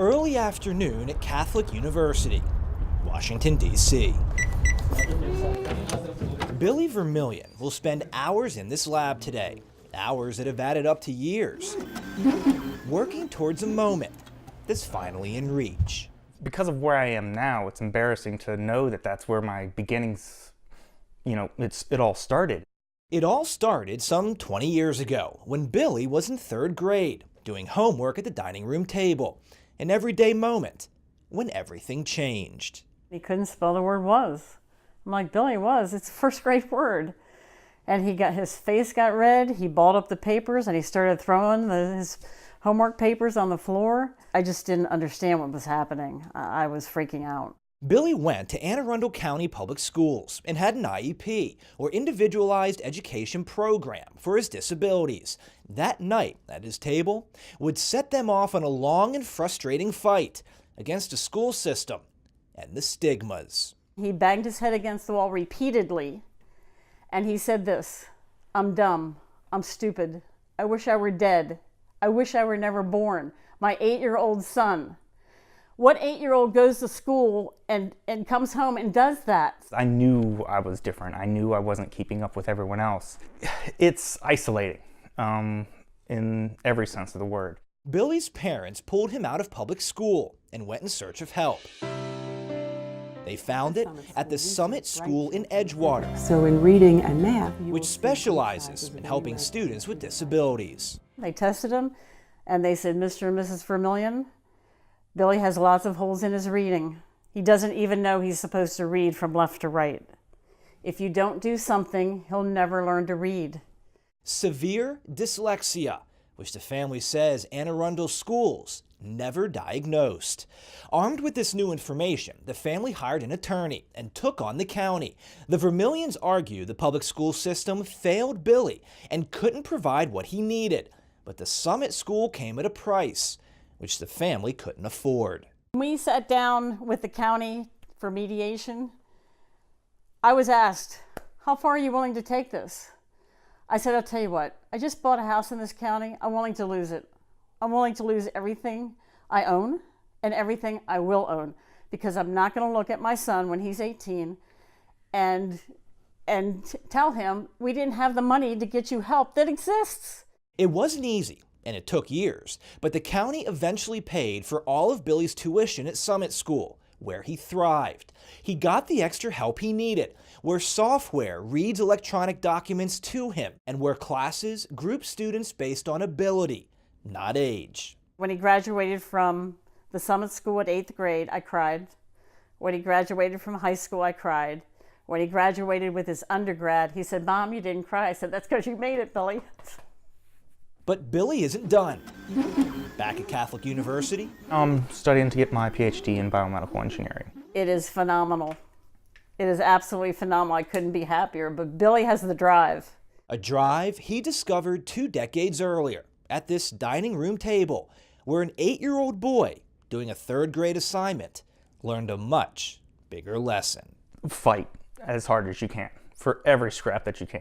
Early afternoon at Catholic University, Washington, D.C. Billy Vermillion will spend hours in this lab today, hours that have added up to years, working towards a moment that's finally in reach. Because of where I am now, it's embarrassing to know that that's where my beginnings, it all started. It all started some 20 years ago when Billy was in 3rd grade, doing homework at the dining room table. An everyday moment when everything changed. He couldn't spell the word was. I'm like, Billy, was, it's a 1st grade word. And his face got red, he balled up the papers and he started throwing his homework papers on the floor. I just didn't understand what was happening. I was freaking out. Billy went to Anne Arundel County Public Schools and had an IEP, or Individualized Education Program, for his disabilities. That night at his table would set them off on a long and frustrating fight against a school system and the stigmas. He banged his head against the wall repeatedly, and he said this: I'm dumb, I'm stupid, I wish I were dead, I wish I were never born, my 8-year-old son. What 8-year-old goes to school and comes home and does that? I knew I was different. I knew I wasn't keeping up with everyone else. It's isolating, in every sense of the word. Billy's parents pulled him out of public school and went in search of help. They found it at the Summit School in Edgewater, so in reading and math, which specializes in helping students with disabilities. They tested him and they said, Mr. and Mrs. Vermillion, Billy has lots of holes in his reading. He doesn't even know he's supposed to read from left to right. If you don't do something, he'll never learn to read. Severe dyslexia, which the family says Anne Arundel schools never diagnosed. Armed with this new information, the family hired an attorney and took on the county. The Vermillions argue the public school system failed Billy and couldn't provide what he needed, but the Summit School came at a price which the family couldn't afford. We sat down with the county for mediation. I was asked, how far are you willing to take this? I said, I'll tell you what, I just bought a house in this county. I'm willing to lose it. I'm willing to lose everything I own and everything I will own, because I'm not going to look at my son when he's 18 and tell him we didn't have the money to get you help that exists. It wasn't easy, and it took years, but the county eventually paid for all of Billy's tuition at Summit School, where he thrived. He got the extra help he needed, where software reads electronic documents to him, and where classes group students based on ability, not age. When he graduated from the Summit School at 8th grade, I cried. When he graduated from high school, I cried. When he graduated with his undergrad, he said, Mom, you didn't cry. I said, that's because you made it, Billy. But Billy isn't done. Back at Catholic University, I'm studying to get my PhD in biomedical engineering. It is phenomenal. It is absolutely phenomenal. I couldn't be happier, but Billy has the drive. A drive he discovered 2 decades earlier at this dining room table, where an 8-year-old boy doing a 3rd grade assignment learned a much bigger lesson. Fight as hard as you can for every scrap that you can.